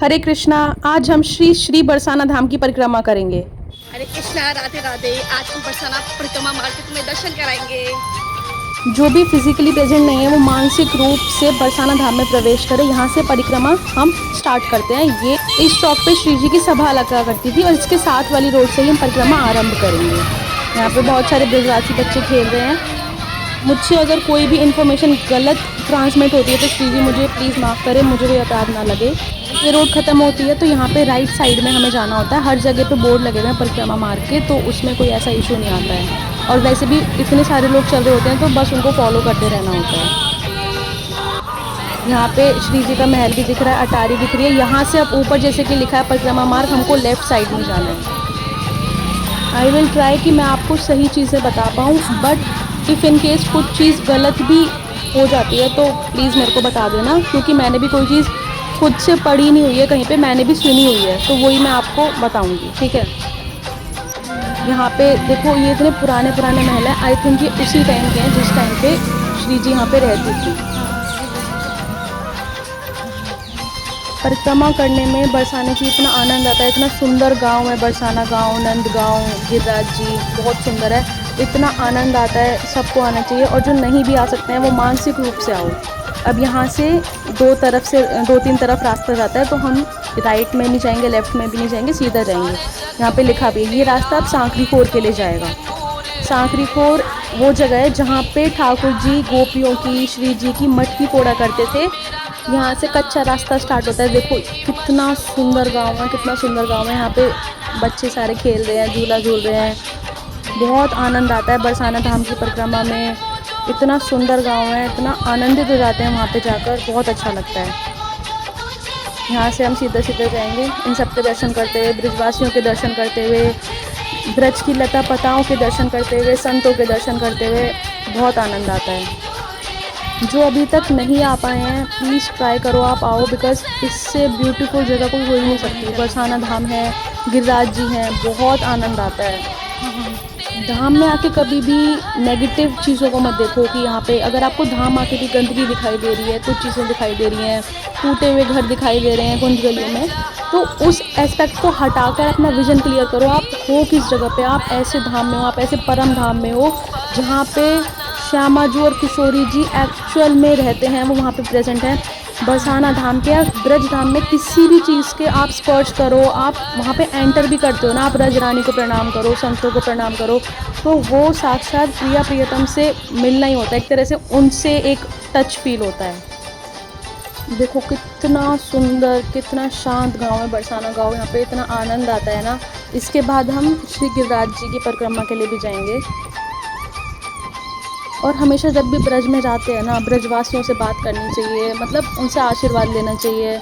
हरे कृष्णा। आज हम श्री श्री बरसाना धाम की परिक्रमा करेंगे। हरे कृष्णा, राधे राधे। आज हम बरसाना परिक्रमा मार्केट में दर्शन कराएंगे। जो भी फिजिकली प्रेजेंट नहीं है वो मानसिक रूप से बरसाना धाम में प्रवेश करे। यहाँ से परिक्रमा हम स्टार्ट करते हैं। ये इस चौक पे श्री जी की सभा लगा करती थी और इसके साथ वाली रोड से ही हम परिक्रमा आरंभ करेंगे। यहाँ पे बहुत सारे ब्रजवासी बच्चे खेल रहे हैं। मुझसे अगर कोई भी इन्फॉर्मेशन गलत ट्रांसमिट होती है तो श्री जी मुझे प्लीज़ माफ़ करें, मुझे भी याद ना लगे। ये रोड ख़त्म होती है तो यहाँ पे राइट साइड में हमें जाना होता है। हर जगह पे बोर्ड लगे हुए हैं परिक्रमा मार्ग के, तो उसमें कोई ऐसा इशू नहीं आता है। और वैसे भी इतने सारे लोग चल रहे होते हैं तो बस उनको फॉलो करते रहना होता है। यहाँ पे श्री जी का महल भी दिख रहा है, अटारी दिख रही है। यहाँ से अब ऊपर जैसे कि लिखा है परिक्रमा मार्ग, हमको लेफ़्ट साइड में जाना है। आई विल ट्राई कि मैं आपको सही चीज़ें बता पाऊँ, बट इफ़ इन केस कुछ चीज़ गलत भी हो जाती है तो प्लीज़ मेरे को बता देना, क्योंकि मैंने भी कोई चीज़ खुद से पढ़ी नहीं हुई है कहीं पे, मैंने भी सुनी हुई है, तो वही मैं आपको बताऊंगी, ठीक है। यहाँ पे देखो, ये इतने पुराने पुराने महल हैं। आई थिंक ये उसी टाइम के हैं जिस टाइम पे श्री जी यहाँ पे रहती थी। परिक्रमा करने में बरसाने की इतना आनंद आता है। इतना सुंदर गांव है बरसाना गांव, नंद गांव, गिरिराज जी बहुत सुंदर है। इतना आनंद आता है, सबको आना चाहिए। और जो नहीं भी आ सकते हैं वो मानसिक रूप से आओ। अब यहाँ से दो तीन तरफ रास्ता जाता है, तो हम राइट में नहीं जाएंगे, लेफ्ट में भी नहीं जाएंगे, सीधा जाएंगे। यहाँ पे लिखा भी है ये रास्ता अब सांकरी खोर के लिए जाएगा। सांकरी खोर वो जगह है जहाँ पे ठाकुर जी गोपियों की, श्री जी की मटकी फोड़ा करते थे। यहाँ से कच्चा रास्ता स्टार्ट होता है। देखो कितना सुंदर गांव है, कितना सुंदर गांव है। यहाँ पे बच्चे सारे खेल रहे हैं, झूला झूल रहे हैं। बहुत आनंद आता है बरसाना धाम की परिक्रमा में। इतना सुंदर गांव है, इतना आनंदित हो जाते हैं वहाँ पे जाकर, बहुत अच्छा लगता है। यहाँ से हम सीधे सीधे जाएंगे, इन सब के दर्शन करते हुए, ब्रजवासियों के दर्शन करते हुए, ब्रज की लता पताओं के दर्शन करते हुए, संतों के दर्शन करते हुए बहुत आनंद आता है। जो अभी तक नहीं आ पाए हैं प्लीज़ ट्राई करो, आप आओ, बिकॉज़ इससे ब्यूटीफुल जगह कोई हो ही नहीं सकती। बरसाना धाम है, गिरिराज जी हैं, बहुत आनंद आता है। धाम में आके कभी भी नेगेटिव चीज़ों को मत देखो कि यहाँ पे अगर आपको धाम आके भी गंदगी दिखाई दे रही है, कुछ चीज़ें दिखाई दे रही हैं, टूटे हुए घर दिखाई दे रहे हैं कुंज गलियों में, तो उस एस्पेक्ट को हटाकर अपना विज़न क्लियर करो। आप हो किस जगह पे, आप ऐसे धाम में हो, आप ऐसे परम धाम में हो जहाँ पे श्यामा जी और किशोरी जी एक्चुअल में रहते हैं, वो वहाँ पे प्रेजेंट हैं। बरसाना धाम के, ब्रज धाम में किसी भी चीज़ के आप स्पर्श करो, आप वहाँ पे एंटर भी करते हो ना, आप ब्रज रानी को प्रणाम करो, संतों को प्रणाम करो, तो वो साक्षात प्रिया प्रियतम से मिलना ही होता है। एक तरह से उनसे एक टच फील होता है। देखो कितना सुंदर, कितना शांत गांव है बरसाना गांव। यहाँ पे इतना आनंद आता है ना। इसके बाद हम श्री गिरिराज जी की परिक्रमा के लिए भी जाएंगे। और हमेशा जब भी ब्रज में जाते हैं ना, ब्रजवासियों से बात करनी चाहिए, मतलब उनसे आशीर्वाद लेना चाहिए,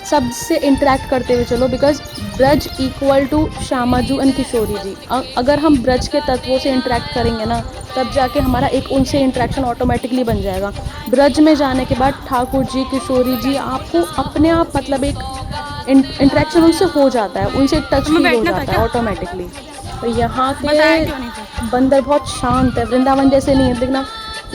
सबसे इंटरेक्ट करते हुए चलो, because Braj equal to Shyamaju and Kishori ji. अगर हम ब्रज के तत्वों से इंटरेक्ट करेंगे ना, तब जाके हमारा एक उनसे इंटरेक्शन ऑटोमेटिकली बन जाएगा। ब्रज में जाने के बाद ठाकुर जी, किशोरी जी, आपको अपने आप मतलब एक इंटरेक्शन उनसे हो जाता है, उनसे एक टच फील हो जाता है ऑटोमेटिकली। तो यहाँ के बंदर बहुत शांत है, वृंदावन जैसे नहीं है। देखना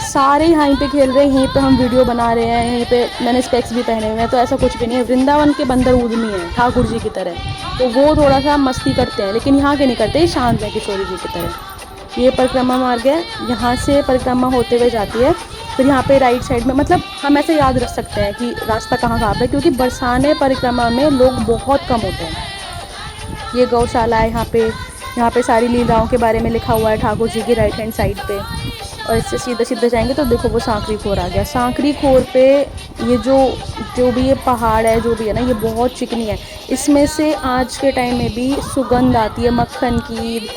सारे यहीं पे खेल रहे हैं, यहीं पे हम वीडियो बना रहे हैं, यहीं पे मैंने स्पेक्स भी पहने हुए हैं, तो ऐसा कुछ भी नहीं है। वृंदावन के बंदर उद्यमी हैं ठाकुर जी की तरह, तो वो थोड़ा सा मस्ती करते हैं, लेकिन यहाँ के नहीं करते, शांत है किशोरी जी की तरह। ये परिक्रमा मार्ग है, यहाँ से परिक्रमा होते हुए जाती है। फिर यहाँ पे राइट साइड में, मतलब हम ऐसे याद रख सकते हैं कि रास्ता कहाँ कहाँ पे, क्योंकि बरसाने परिक्रमा में लोग बहुत कम होते हैं। ये गौशाला है यहाँ पे सारी लीलाओं के बारे में लिखा हुआ है ठाकुर जी की राइट हैंड साइड पे। और इससे सीधे सीधे जाएंगे तो देखो वो सांकरी खोर आ गया। सांकरी खोर पे ये जो भी ये पहाड़ है, जो भी है ना, ये बहुत चिकनी है। इसमें से आज के टाइम में भी सुगंध आती है मक्खन की,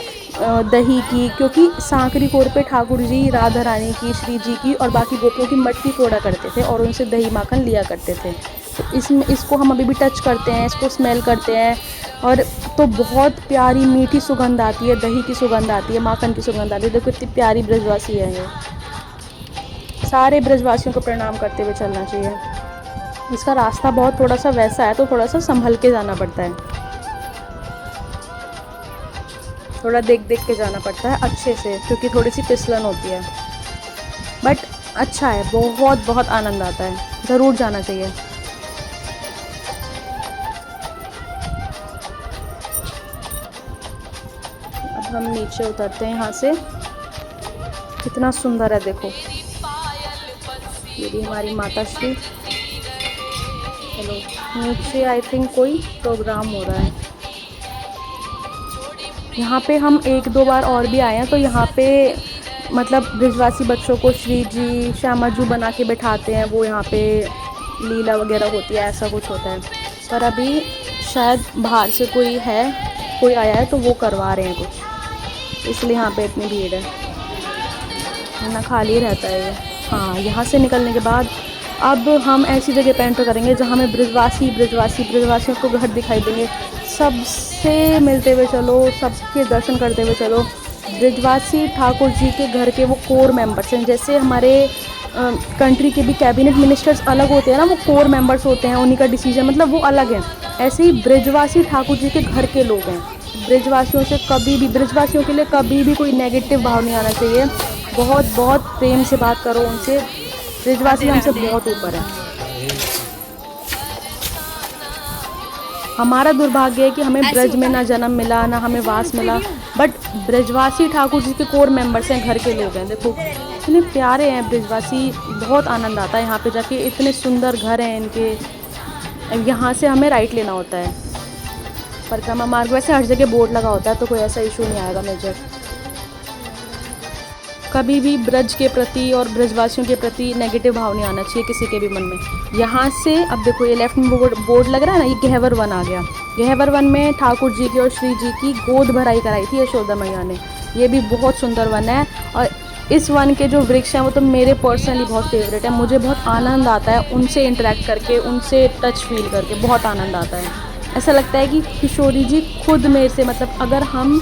दही की, क्योंकि सांकरी खोर पे ठाकुर जी, राधा रानी की, श्री जी की और बाकी गोपियों की मटकी फोड़ा करते थे और उनसे दही माखन लिया करते थे। तो इसको हम अभी भी टच करते हैं, इसको स्मेल करते हैं, और तो बहुत प्यारी मीठी सुगंध आती है, दही की सुगंध आती है, माखन की सुगंध आती है। देखो कितनी प्यारी ब्रजवासी है ये। सारे ब्रजवासियों को प्रणाम करते हुए चलना चाहिए। इसका रास्ता बहुत थोड़ा सा वैसा है, तो थोड़ा सा संभल के जाना पड़ता है, थोड़ा देख देख के जाना पड़ता है अच्छे से, क्योंकि थोड़ी सी फिसलन होती है। बट अच्छा है, बहुत बहुत आनंद आता है, ज़रूर जाना चाहिए। हम नीचे उतरते हैं यहाँ से। कितना सुंदर है देखो, ये भी हमारी माता श्री। चलो नीचे आई थिंक कोई प्रोग्राम हो रहा है। यहाँ पे हम 1-2 बार और भी आए हैं, तो यहाँ पे मतलब ब्रिजवासी बच्चों को श्री जी श्यामाजू बना के बैठाते हैं, वो यहाँ पे लीला वगैरह होती है, ऐसा कुछ होता है। पर अभी शायद बाहर से कोई आया है तो वो करवा रहे हैं कुछ, इसलिए यहाँ पे इतनी भीड़ है, वरना खाली रहता है ये। हाँ, यहाँ से निकलने के बाद अब हम ऐसी जगह पे एंटर करेंगे जहाँ हमें ब्रिजवासियों को घर दिखाई देंगे। सबसे मिलते हुए चलो, सबके दर्शन करते हुए चलो। ब्रिजवासी ठाकुर जी के घर के वो कोर मेंबर्स हैं, जैसे हमारे कंट्री के भी कैबिनेट मिनिस्टर्स अलग होते हैं ना, वो कोर मेंबर्स होते हैं, उन्हीं का डिसीजन मतलब वो अलग है। ऐसे ही ब्रिजवासी ठाकुर जी के घर के लोग हैं। ब्रिजवासियों के लिए कभी भी कोई नेगेटिव भाव नहीं आना चाहिए। बहुत बहुत प्रेम से बात करो उनसे। ब्रिजवासी हमसे बहुत ऊपर है। हमारा दुर्भाग्य है कि हमें ब्रज में ना जन्म मिला, ना हमें वास मिला, बट ब्रिजवासी ठाकुर जी के कोर मेंबर्स हैं, घर के लोग हैं। देखो इतने प्यारे हैं ब्रिजवासी, बहुत आनंद आता है यहाँ पे जाके। इतने सुंदर घर हैं इनके। यहाँ से हमें राइट लेना होता है परिक्रमा मार्ग। वैसे हर जगह बोर्ड लगा होता है तो कोई ऐसा इशू नहीं आएगा मेजर। कभी भी ब्रज के प्रति और ब्रजवासियों के प्रति नेगेटिव भाव नहीं आना चाहिए किसी के भी मन में। यहाँ से अब देखो ये लेफ्ट में बोर्ड लग रहा है ना, ये गहवर वन आ गया। गहवर वन में ठाकुर जी की और श्री जी की गोद भराई कराई थी यशोदा मैया ने। ये भी बहुत सुंदर वन है, और इस वन के जो वृक्ष हैं वो तो मेरे पर्सनली बहुत फेवरेट है। मुझे बहुत आनंद आता है उनसे इंटरेक्ट करके, उनसे टच फील करके, बहुत आनंद आता है। ऐसा लगता है कि किशोरी जी खुद मेरे से, मतलब अगर हम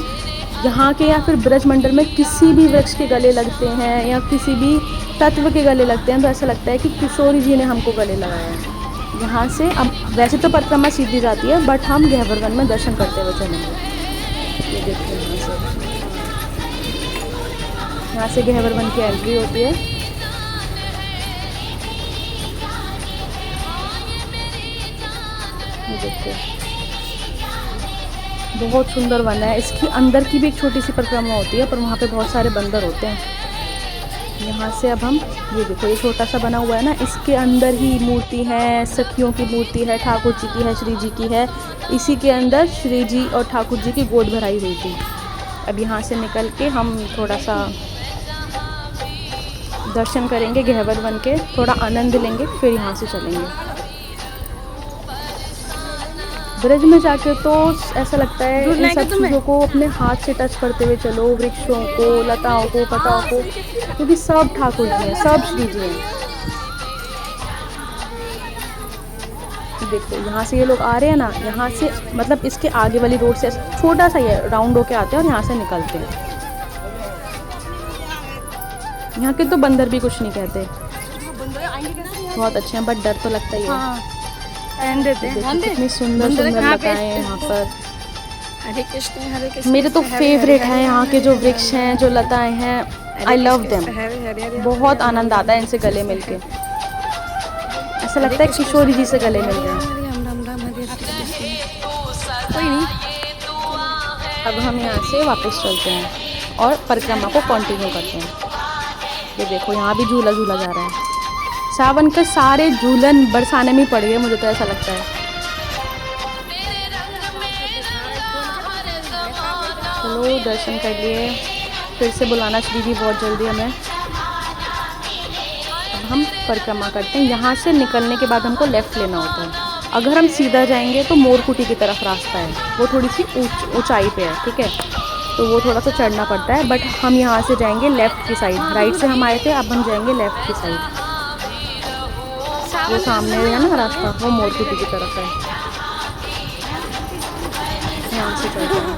यहाँ के या फिर ब्रजमंडल में किसी भी वृक्ष के गले लगते हैं या किसी भी तत्व के गले लगते हैं, तो ऐसा लगता है कि किशोरी जी ने हमको गले लगाया है। यहाँ से अब वैसे तो परिक्रमा सीधी जाती है, बट हम गहवर वन में दर्शन करते हुए चलेंगे। ये देखिए यहाँ से गहवर वन की एंट्री होती है। ये देखिए बहुत सुंदर वन है। इसकी अंदर की भी एक छोटी सी परिक्रमा होती है, पर वहाँ पे बहुत सारे बंदर होते हैं। यहाँ से अब हम, ये देखो ये छोटा सा बना हुआ है ना, इसके अंदर ही मूर्ति है, सखियों की मूर्ति है, ठाकुर जी की है, श्री जी की है। इसी के अंदर श्री जी और ठाकुर जी की गोद भराई हुई थी। अब यहाँ से निकल के हम थोड़ा सा दर्शन करेंगे गहवर वन के, थोड़ा आनंद लेंगे, फिर यहाँ से चलेंगे। ब्रज में जाके तो ऐसा लगता है इन सब चीज़ों को अपने हाथ से टच करते हुए चलो, वृक्षों को, लताओं को, पताओं को, क्योंकि सब ठाकुर जी हैं, सब श्री जी हैं। देखो यहाँ से ये लोग आ रहे हैं ना, यहाँ से मतलब इसके आगे वाली रोड से छोटा सा ये राउंड होके आते हैं और यहाँ से निकलते हैं। यहाँ के तो बंदर भी कुछ नहीं कहते, बहुत अच्छे हैं, बट डर तो लगता ही है। देते हैं। कितनी सुंदर सुंदर लताएं हैं यहाँ पर। हरे कृष्ण। मेरे तो फेवरेट हैं यहाँ के जो वृक्ष हैं, जो लताएं हैं, आई लव देम। बहुत आनंद आता है इनसे गले मिलके, ऐसा लगता है किशोरी जी से गले मिल रहे हैं। कोई नहीं, अब हम यहाँ से वापस चलते हैं और परिक्रमा को कंटिन्यू करते हैं। ये देखो यहाँ भी झूला झूला जा रहा है। सावन के सारे झूलन बरसाने में पड़ गए, मुझे तो ऐसा लगता है। चलो दर्शन कर लिए, फिर से बुलाना श्री जी बहुत जल्दी हमें। अब हम परिक्रमा करते हैं। यहाँ से निकलने के बाद हमको लेफ़्ट लेना होता है। अगर हम सीधा जाएंगे तो मोरकुटी की तरफ रास्ता है, वो थोड़ी सी ऊंचाई पे है, ठीक है, तो वो थोड़ा सा चढ़ना पड़ता है। बट हम यहाँ से जाएंगे लेफ़्ट की साइड, राइट से हम आए थे, अब हम जाएंगे लेफ़्ट की साइड। वो सामने है ना रास्ता, वो मोरकुटी की तरफ है, यहाँ से चलते हैं।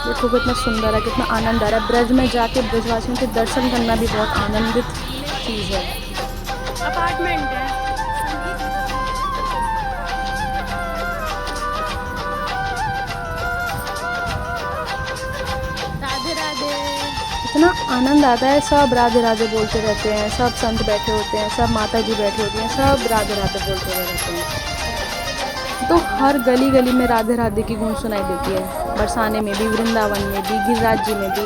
देखो कितना सुंदर है, कितना आनंद आ रहा है। ब्रज में जाके ब्रजवासियों के दर्शन करना भी बहुत आनंदित चीज़ है। अपार्टमेंट है। राधे राधे। इतना आनंद आता है, सब राधे राधे बोलते रहते हैं, सब संत बैठे होते हैं, सब माता जी बैठी होती हैं, सब राधे राधे बोलते रहते हैं। तो हर गली गली में राधे राधे की गूंज सुनाई देती है, बरसाने में भी, वृंदावन में भी, गिरिराज जी में भी।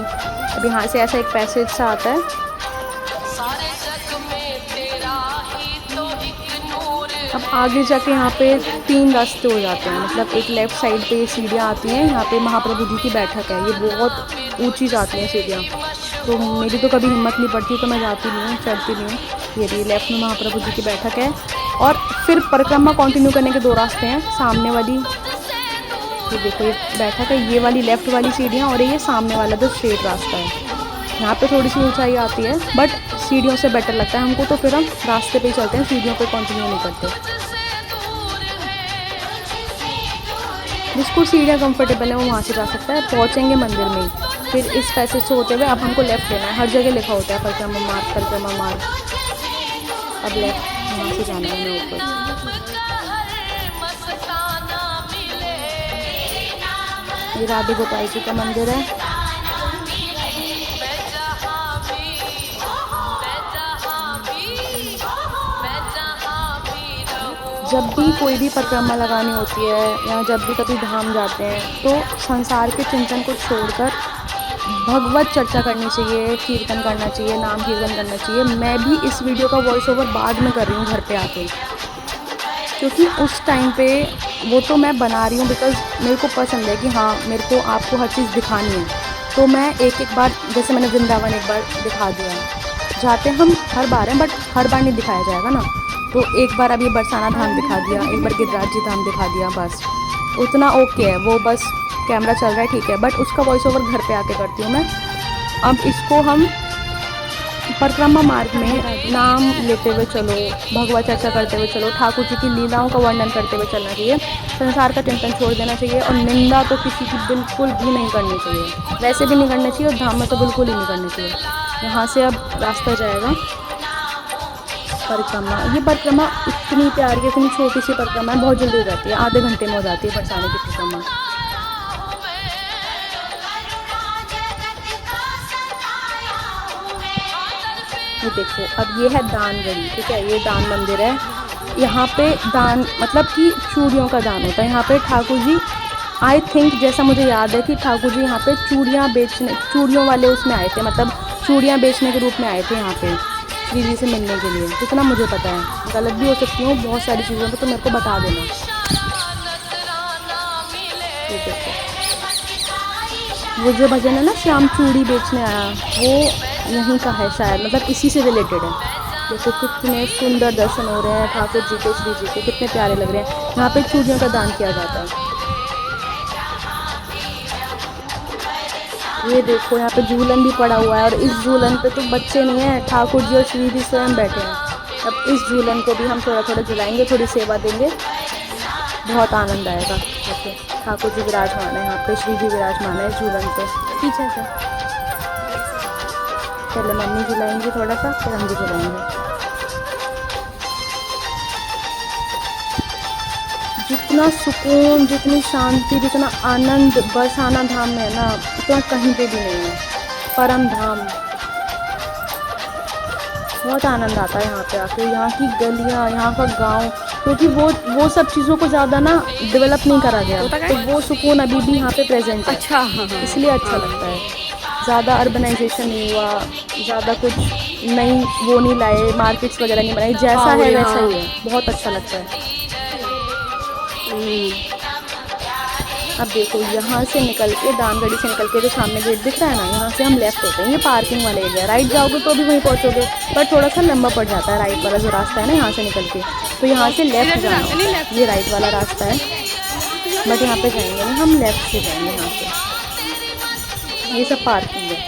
अब यहाँ से ऐसा एक पैसेज सा आता है। अब आगे जाके यहाँ पे 3 रास्ते हो जाते हैं, मतलब एक लेफ़्ट साइड पे ये सीढ़ियाँ आती हैं, यहाँ पे महाप्रभु जी की बैठक है। ये बहुत ऊंची जाती हैं सीढ़ियाँ, तो मेरी तो कभी हिम्मत नहीं पड़ती, तो मैं जाती नहीं हूँ, चढ़ती नहीं हूँ। ये भी लेफ़्ट में महाप्रभु जी की बैठक है। और फिर परिक्रमा कंटिन्यू करने के 2 रास्ते हैं। सामने वाली, ये देखो ये बैठक है, ये वाली लेफ़्ट वाली सीढ़ियाँ, और ये सामने वाला जो स्ट्रेट रास्ता है। यहाँ पे थोड़ी सी ऊंचाई आती है, बट सीढ़ियों से बेटर लगता है हमको, तो फिर हम रास्ते पे ही चलते हैं, सीढ़ियों पे कंटिन्यू नहीं करते। जिसको सीढ़ियाँ कंफर्टेबल है वो वहाँ से जा सकता है। पहुँचेंगे मंदिर में, फिर इस पैसेज से होते हुए अब हमको लेफ़्ट लेना है। हर जगह लिखा होता है परिक्रमा मार्ग, परिक्रमा मार्ग। अब लेफ़्ट यहाँ से जाना है हमें ऊपर। ये राधे गोपाल जी का मंदिर है। जब भी कोई भी परिक्रमा लगानी होती है या जब भी कभी धाम जाते हैं, तो संसार के चिंतन को छोड़कर भगवत चर्चा करनी चाहिए, कीर्तन करना चाहिए, नाम कीर्तन करना चाहिए। मैं भी इस वीडियो का वॉइस ओवर बाद में कर रही हूँ घर पे आके, क्योंकि उस टाइम पे वो तो मैं बना रही हूँ बिकॉज़ मेरे को पसंद है कि हाँ, मेरे को आपको हर चीज़ दिखानी है। तो मैं एक बार, जैसे मैंने वृंदावन एक बार दिखा दिया, जाते हम हर बार हैं, बट हर बार नहीं दिखाया जाएगा ना। तो एक बार अभी बरसाना धाम दिखा दिया, एक बार गिरिराज जी धाम दिखा दिया, बस उतना ओके है। वो बस कैमरा चल रहा है, ठीक है, बट उसका वॉइस ओवर घर पे आके करती हूँ मैं। अब इसको हम परिक्रमा मार्ग में नाम लेते हुए चलो, भगवत चर्चा करते हुए चलो, ठाकुर जी की लीलाओं का वर्णन करते हुए चलना चाहिए, संसार का चिंतन छोड़ देना चाहिए, और निंदा तो किसी की बिल्कुल भी नहीं करनी चाहिए, वैसे भी नहीं करनी चाहिए, और धाम में तो बिल्कुल ही नहीं करनी चाहिए। यहाँ से अब रास्ता जाएगा परिक्रमा। ये परिक्रमा इतनी प्यारी है, इतनी छोटी सी परिक्रमा है, बहुत जल्दी हो जाती है, आधे घंटे में हो जाती है बरसाने की परिक्रमा। ये देखो, अब ये है दान गढ़ी, ठीक है, ये दान मंदिर है। यहाँ पे दान मतलब कि चूड़ियों का दान होता है। यहाँ पे ठाकुर जी, आई थिंक जैसा मुझे याद है कि ठाकुर जी यहाँ पे चूड़ियाँ बेचने, चूड़ियों वाले उसमें आए थे, मतलब चूड़ियाँ बेचने के रूप में आए थे यहाँ पे श्री जी से मिलने के लिए, जितना मुझे पता है। गलत भी हो सकती हूँ बहुत सारी चीज़ों में, तो मेरे को बता देना। ये देखो, वो जो भजन है ना, श्याम चूड़ी बेचने आया, वो यहीं का है शायद, मतलब इसी से रिलेटेड है। देखो कितने सुंदर दर्शन हो रहे हैं ठाकुर जी के, श्री जी के, कितने प्यारे लग रहे हैं। यहाँ पे चूड़ियों का दान किया जाता है। ये देखो, यहाँ पे झूलन भी पड़ा हुआ है, और इस झूलन पे तो बच्चे नहीं हैं, ठाकुर जी और श्री जी स्वयं बैठे हैं। अब इस झूलन को भी हम थोड़ा थोड़ा झुलाएंगे, थोड़ी सेवा देंगे, बहुत आनंद आएगा। देखो ठाकुर जी विराजमान है यहाँ पे, श्री जी विराजमान है झूलन पे पीछे से। पहले मम्मी झुलाएंगी थोड़ा सा, फिर हम भी झुलाएंगे। जितना सुकून, जितनी शांति, जितना आनंद बरसाना धाम में है ना, उतना कहीं पे भी नहीं है। परम धाम, बहुत आनंद आता है यहाँ पे आके। यहाँ की गलियाँ, यहाँ का गांव, क्योंकि वो सब चीज़ों को ज़्यादा ना डेवलप नहीं करा गया, तो वो सुकून अभी भी यहाँ पे प्रेजेंट है। अच्छा, इसलिए अच्छा लगता है। ज़्यादा अर्बनाइजेशन नहीं हुआ, ज़्यादा कुछ नई वो नहीं लाए, मार्केट्स वगैरह नहीं बनाई, जैसा है वैसा ही है। बहुत अच्छा लगता है। अब देखो, यहाँ से निकल के, दानगढ़ी से निकल के जो सामने गेट दिख रहा है ना, यहाँ से हम लेफ्ट होते हैं। ये पार्किंग वाला एरिया, राइट जाओगे तो भी वहीं पहुँचोगे, पर थोड़ा सा लंबा पड़ जाता है राइट वाला जो रास्ता है ना, यहाँ से निकल के। तो यहाँ से लेफ्ट जाना, ये राइट वाला रास्ता है, बट यहाँ पे जाएंगे नहीं, हम लेफ्ट से जाएंगे यहाँ से। ये सब पार्किंग है।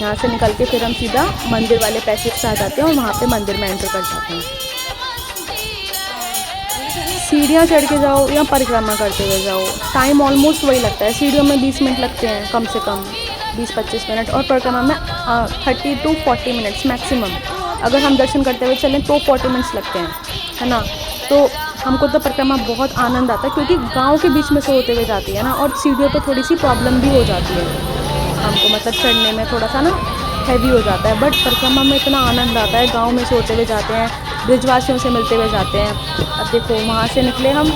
यहाँ से निकल के फिर हम सीधा मंदिर वाले पैसेज से आ जाते हैं, और वहाँ पे मंदिर में एंटर कर जाते हैं। सीढ़ियाँ चढ़ के जाओ या परिक्रमा करते हुए जाओ, टाइम ऑलमोस्ट वही लगता है। सीढ़ियों में 20 मिनट लगते हैं कम से कम, 20-25 मिनट, और परिक्रमा में 30 to 40 मिनट्स मैक्सिमम। अगर हम दर्शन करते हुए चलें तो 40 मिनट्स लगते हैं, है ना। तो हमको तो परिक्रमा बहुत आनंद आता है, क्योंकि गांव के बीच में से होते हुए जाती है ना, और सीढ़ियों पर थोड़ी सी प्रॉब्लम भी हो जाती है हमको, मतलब चढ़ने में थोड़ा सा ना हैवी हो जाता है, बट परिक्रमा में इतना आनंद आता है। गांव में से होते हुए जाते हैं, ब्रिजवासियों से मिलते हुए जाते हैं। अब देखो, वहाँ से निकले हम,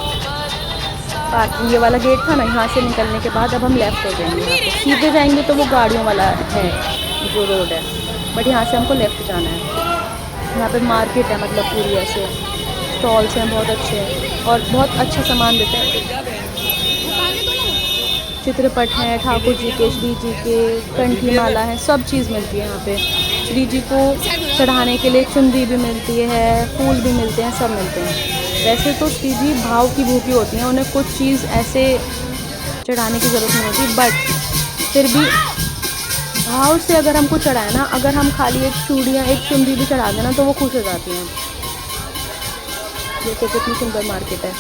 पार्किंग ये वाला गेट था ना, यहाँ से निकलने के बाद अब हम लेफ़्ट हो जाएंगे। यहाँ पे सीधे जाएंगे तो वो गाड़ियों वाला है जो रोड है, बट यहाँ से हमको लेफ़्ट जाना है। यहाँ पे मार्केट है, मतलब पूरी ऐसे स्टॉल्स हैं बहुत अच्छे और बहुत अच्छा सामान देते हैं। चित्रपट हैं ठाकुर जी के, श्री जी के, कंठी माला है, सब चीज़ मिलती है यहाँ पे। श्री जी को चढ़ाने के लिए चुनरी भी मिलती है, फूल भी मिलते हैं, सब मिलते हैं। वैसे तो श्री जी भाव की भूखी होती हैं, उन्हें कुछ चीज़ ऐसे चढ़ाने की ज़रूरत नहीं होती, बट फिर भी भाव से अगर हमको चढ़ाए ना, अगर हम खाली एक चूड़ियाँ एक चुनरी भी चढ़ा देना तो वो खुश हो जाती हैं। देखो कितनी सुंदर मार्केट है।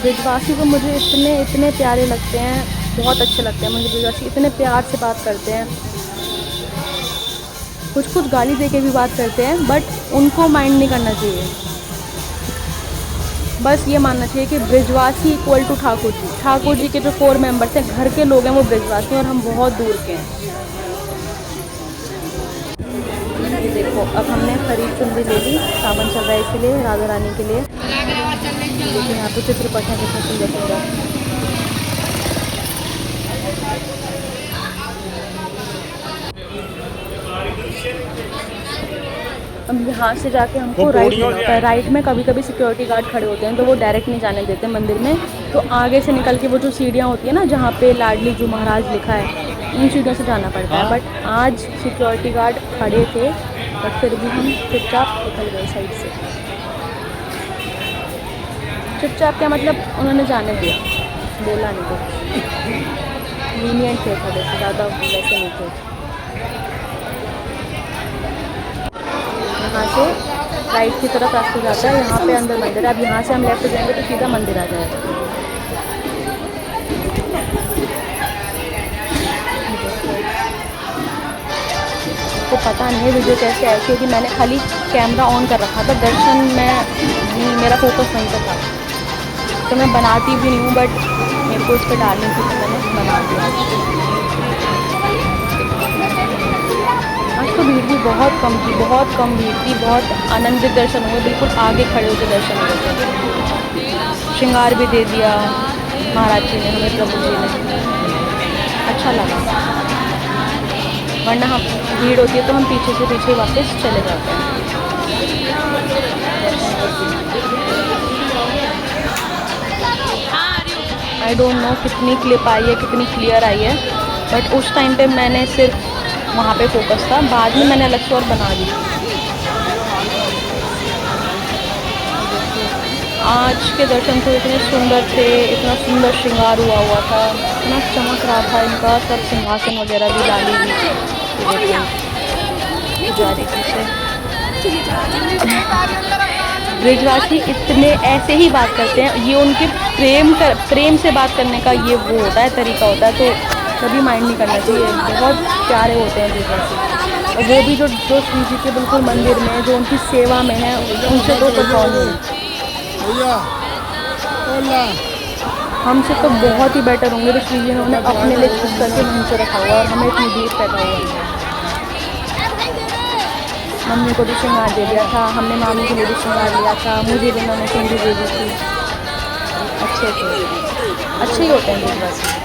ब्रिजवासी को मुझे इतने प्यारे लगते हैं, बहुत अच्छे लगते हैं मुझे ब्रिजवासी, इतने प्यार से बात करते हैं। कुछ गाली दे के भी बात करते हैं, बट उनको माइंड नहीं करना चाहिए। बस ये मानना चाहिए कि ब्रिजवासी इक्वल टू ठाकुर जी। ठाकुर जी के जो 4 मेंबर्स हैं, घर के लोग हैं, वो ब्रिजवासी हैं और हम बहुत दूर के हैं। ये देखो अब हमने खरीद चुनरी ले ली, सावन चल रहा है इसीलिए, राधा रानी के लिए। देखिए यहाँ पे चित्रपट है कितना सुंदर सुंदर। अब यहाँ से जाके हमको राइट लेना होता है। राइट में कभी कभी सिक्योरिटी गार्ड खड़े होते हैं तो वो डायरेक्ट नहीं जाने देते मंदिर में, तो आगे से निकल के वो जो सीढ़ियाँ होती है ना, जहाँ पे लाडली जू महाराज लिखा है, उन सीढ़ियों से जाना पड़ता है। बट आज सिक्योरिटी गार्ड खड़े थे, बट फिर भी हम चुपचाप निकल गए साइड से। चुपचाप क्या मतलब, उन्होंने जाने दिया, बोला नहीं कुछ, लीनियंट थे थोड़े से, ज़्यादा वैसे नहीं थे। यहाँ से राइट की तरफ रास्ता जाता है, यहाँ पे अंदर मंदिर है। अब यहाँ से हम लेफ्ट जाएंगे तो सीधा मंदिर आ जाएगा। तो पता नहीं वीडियो कैसे आई, क्योंकि मैंने खाली कैमरा ऑन कर रखा था, दर्शन में मेरा फोकस नहीं था, तो मैं बनाती भी नहीं हूँ, बट मेरे को इस पर डालनी थी तो मैंने बना दिया। आज तो भीड़ भी बहुत कम थी, बहुत कम भीड़ थी, बहुत आनंदित दर्शन हुए, बिल्कुल आगे खड़े होकर दर्शन हुए। श्रृंगार भी दे दिया महाराज जी ने हमें, प्रभु जी ने, अच्छा लगा। वरना हम भीड़ होती है तो हम पीछे से पीछे वापस चले जाते हैं। आई डोंट नो कितनी क्लिप आई है, कितनी क्लियर आई है, बट उस टाइम पे मैंने सिर्फ वहाँ पे फोकस था, बाद में मैंने अलग से और बना दी। आज के दर्शन तो इतने सुंदर थे, इतना सुंदर श्रृंगार हुआ था, इतना चमक रहा था इनका, सब सिंहासन वगैरह भी डाली हुई पुजारी जी से। ब्रिजवासी इतने ऐसे ही बात करते हैं, ये उनके प्रेम से बात करने का ये वो होता है, तरीका होता है, तो कभी माइंड नहीं करना चाहिए। बहुत प्यारे होते हैं ब्रिजवासी, और वो भी जो श्री जी के बिल्कुल मंदिर में, जो उनकी सेवा में है, उनसे तो कौन है। हमसे तो बहुत ही बेटर होंगे, तो श्री जी ने उन्हें अपने लिए खुद करके वहीं से रखा हुआ और हमें इतनी भीड़ पैदा हुआ है। मम्मी को भी श्रृंगार दे दिया था, हमने मामी के लिए भी श्रृंगार लिया था, मुझे भी उन्होंने चुनरी दे दी थी। अच्छे ही होते हैं ब्रिजवासी।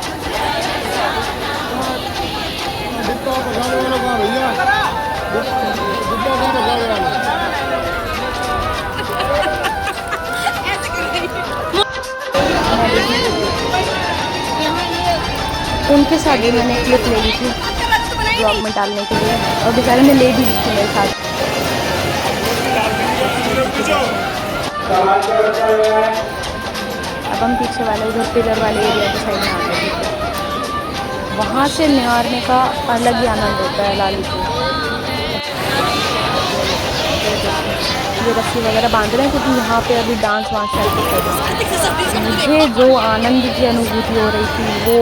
उनके साथ भी मैंने क्लिप ले ली थी ब्लॉग में डालने के लिए, और बेचारे ने ले भी ली थी मेरे साथ। अब हम पीछे वाले उधर पिलर वाले एरिया के साइड में आ गए। वहाँ से निहारने का अलग ही आनंद होता है लाली को। ये रस्सी वगैरह बांध रहे हैं क्योंकि यहाँ पे अभी डांस वांस चल रहा है। मुझे जो आनंद की अनुभूति हो रही थी वो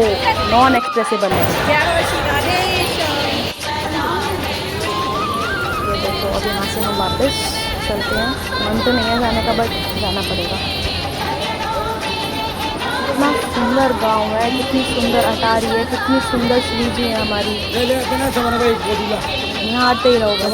नॉन एक्सप्रेसिबल है। ये देखो अब यहाँ से हम वापस चलते हैं। मन तो नहीं है जाने का, बट जाना पड़ेगा। कितना सुंदर गांव है, कितनी सुंदर अटारी है, कितनी सुंदर श्री जी है हमारी। यहाँ आते ही रहोगे।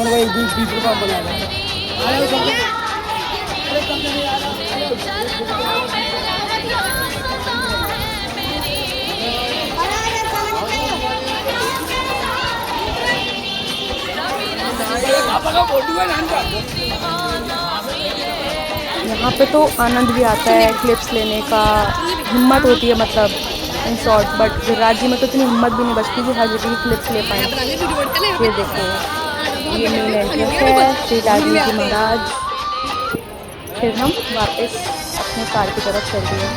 यहाँ पे तो आनंद भी आता है क्लिप्स लेने का, हिम्मत होती है मतलब in short. But Giriraj ji में तो इतनी हिम्मत भी नहीं बचती कि हर जगह की क्लिप्स ले पाएँ। ये देखो, ये मेन एंट्रेंस है श्री राजीव जी महाराज। फिर हम वापस अपने कार की तरफ चल दिए।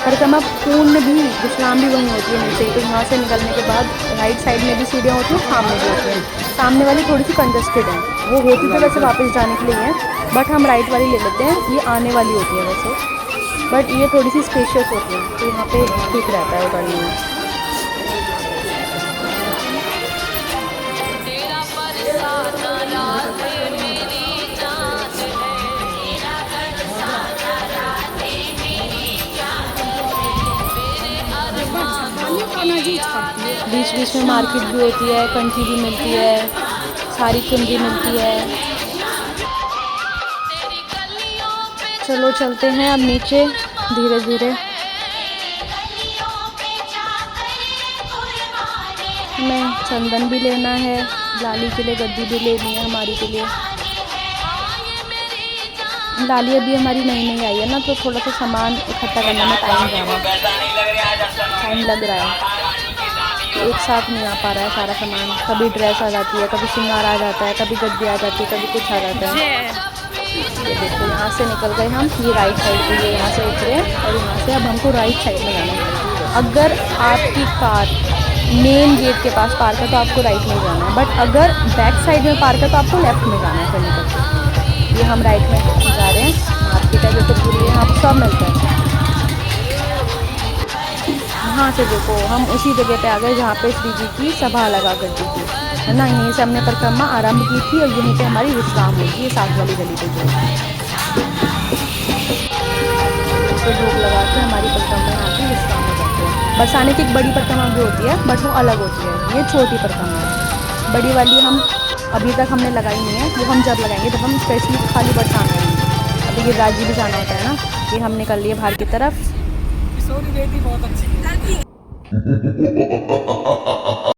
परिक्रमा पूर्ण भी विश्राम भी वहीं होती है नीचे। तो यहाँ से निकलने के बाद राइट साइड में भी सीढ़ियाँ होती हैं, सामने भी होती हैं। सामने वाली थोड़ी सी कंजस्टेड है, वो होती तो वैसे वापस जाने के लिए है, बट हम राइट वाली ले लेते हैं। ये आने वाली होती है वैसे, बट ये थोड़ी सी स्पेशियस होती है, तो यहाँ पे ठीक रहता है उतरने में। बीच बीच में मार्केट भी होती है, कंठी भी मिलती है, सारी चुनरी मिलती है। चलो चलते हैं अब नीचे धीरे धीरे। हमें चंदन भी लेना है, लाली के लिए गद्दी भी लेनी है हमारी के लिए। लाली अभी हमारी नई नई आई है ना, तो थोड़ा सा सामान इकट्ठा करने में टाइम लग रहा है। एक साथ नहीं आ पा रहा है सारा सामान। कभी ड्रेस आ जाती है, कभी श्रृंगार आ जाता है, कभी गद्दी आ जाती है, कभी कुछ आ जाता है। ये देखो, यहाँ से निकल गए हम, ये राइट साइड पे, ये यहाँ से उतरे और यहाँ से अब हमको राइट साइड में जाना है। अगर आपकी कार मेन गेट के पास पार्क है तो आपको राइट में जाना है, बट अगर बैक साइड में पार्क है तो आपको लेफ्ट में जाना है फिर निकल के। ये हम राइट में जा रहे हैं। मार्केट है जो तो पूरी यहाँ पर सब मिलता है। यहाँ से देखो, हम उसी जगह पे आ गए जहाँ पे श्री जी की सभा लगा करती थी, है ना। यहीं से हमने परिक्रमा आरंभ की थी और यहीं पे हमारी विश्राम होगी, ये साथ वाली गली पे जो तो भोग लगा के हमारी परिक्रमा यहाँ की विश्राम हो जाती है। बरसाने की एक बड़ी परिक्रमा भी होती है, बट वो अलग होती है, ये छोटी परिक्रमा है। बड़ी वाली हम अभी तक हमने लगाई नहीं है, वो हम जब लगाएंगे जब हम स्पेशली खाली बरसाना है। अभी गिरिराज जी भी जाना होता है ना। ये हम निकल लिए बाहर की तरफ। बहुत अच्छी